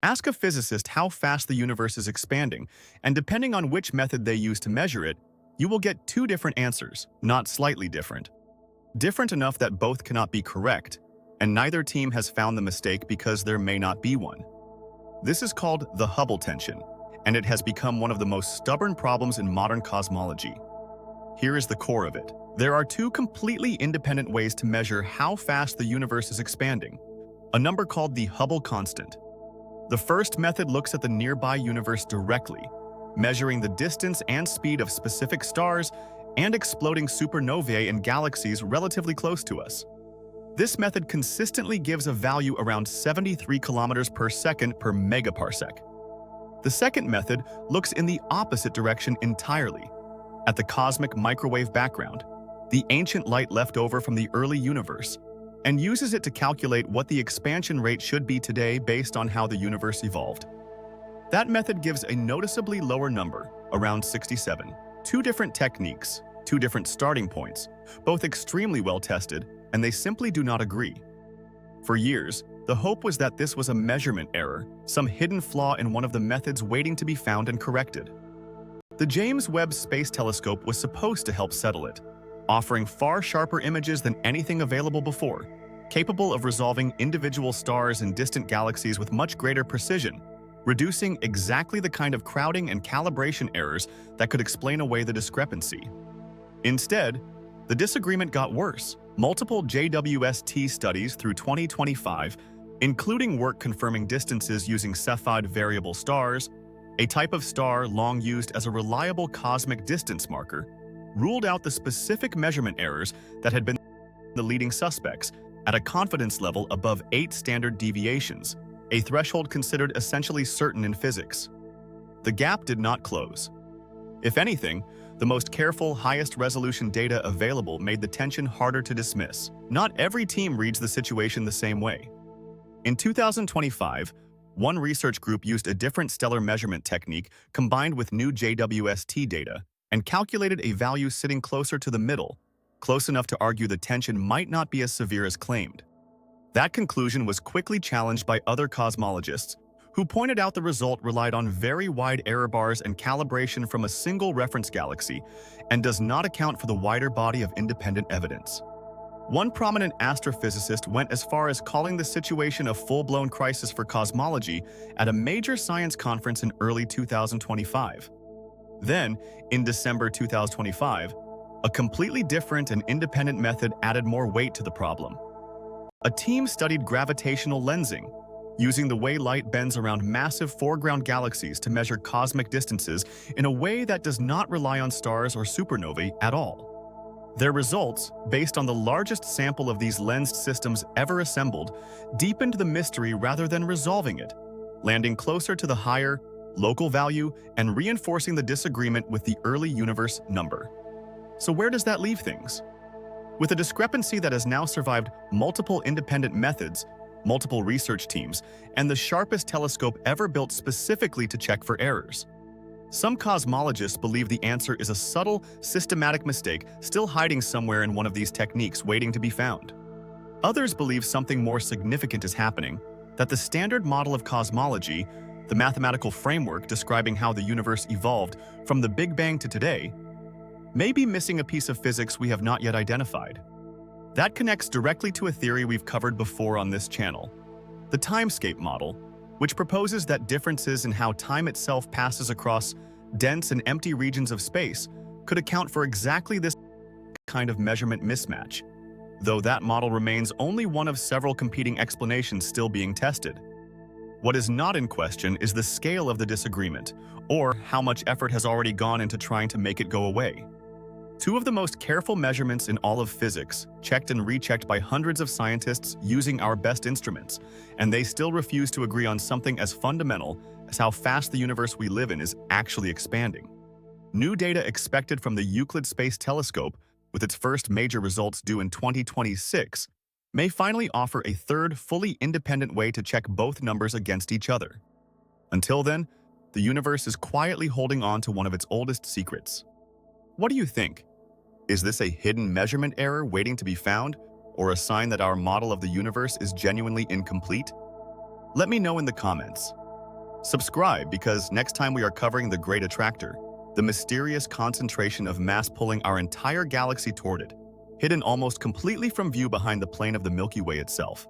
Ask a physicist how fast the universe is expanding, and depending on which method they use to measure it, you will get two different answers, not slightly different. Different enough that both cannot be correct, and neither team has found the mistake because there may not be one. This is called the Hubble tension, and it has become one of the most stubborn problems in modern cosmology. Here is the core of it. There are two completely independent ways to measure how fast the universe is expanding, a number called the Hubble constant. The first method looks at the nearby universe directly, measuring the distance and speed of specific stars and exploding supernovae in galaxies relatively close to us. This method consistently gives a value around 73 kilometers per second per megaparsec. The second method looks in the opposite direction entirely, at the cosmic microwave background, the ancient light left over from the early universe, and uses it to calculate what the expansion rate should be today based on how the universe evolved. That method gives a noticeably lower number, around 67. Two different techniques, two different starting points, both extremely well tested, and they simply do not agree. For years, the hope was that this was a measurement error, some hidden flaw in one of the methods waiting to be found and corrected. The James Webb Space Telescope was supposed to help settle it, offering far sharper images than anything available before, capable of resolving individual stars and distant galaxies with much greater precision, reducing exactly the kind of crowding and calibration errors that could explain away the discrepancy. Instead, the disagreement got worse. Multiple JWST studies through 2025, including work confirming distances using Cepheid variable stars, a type of star long used as a reliable cosmic distance marker, ruled out the specific measurement errors that had been the leading suspects at a confidence level above 8 standard deviations, a threshold considered essentially certain in physics. The gap did not close. If anything, the most careful, highest-resolution data available made the tension harder to dismiss. Not every team reads the situation the same way. In 2025, one research group used a different stellar measurement technique combined with new JWST data and calculated a value sitting closer to the middle, close enough to argue the tension might not be as severe as claimed. That conclusion was quickly challenged by other cosmologists, who pointed out the result relied on very wide error bars and calibration from a single reference galaxy and does not account for the wider body of independent evidence. One prominent astrophysicist went as far as calling the situation a full-blown crisis for cosmology at a major science conference in early 2025. Then, in December 2025, a completely different and independent method added more weight to the problem. A team studied gravitational lensing, using the way light bends around massive foreground galaxies to measure cosmic distances in a way that does not rely on stars or supernovae at all. Their results, based on the largest sample of these lensed systems ever assembled, deepened the mystery rather than resolving it, landing closer to the higher, local value and reinforcing the disagreement with the early universe number. So where does that leave things? With a discrepancy that has now survived multiple independent methods, multiple research teams, and the sharpest telescope ever built specifically to check for errors. Some cosmologists believe the answer is a subtle, systematic mistake still hiding somewhere in one of these techniques waiting to be found. Others believe something more significant is happening, that the standard model of cosmology, the mathematical framework describing how the universe evolved from the Big Bang to today, may be missing a piece of physics we have not yet identified. That connects directly to a theory we've covered before on this channel, the timescape model, which proposes that differences in how time itself passes across dense and empty regions of space could account for exactly this kind of measurement mismatch, though that model remains only one of several competing explanations still being tested. What is not in question is the scale of the disagreement, or how much effort has already gone into trying to make it go away. Two of the most careful measurements in all of physics, checked and rechecked by hundreds of scientists using our best instruments, and they still refuse to agree on something as fundamental as how fast the universe we live in is actually expanding. New data expected from the Euclid Space Telescope, with its first major results due in 2026, may finally offer a third, fully independent way to check both numbers against each other. Until then, the universe is quietly holding on to one of its oldest secrets. What do you think? Is this a hidden measurement error waiting to be found, or a sign that our model of the universe is genuinely incomplete? Let me know in the comments. Subscribe because next time we are covering the Great Attractor, the mysterious concentration of mass pulling our entire galaxy toward it, hidden almost completely from view behind the plane of the Milky Way itself.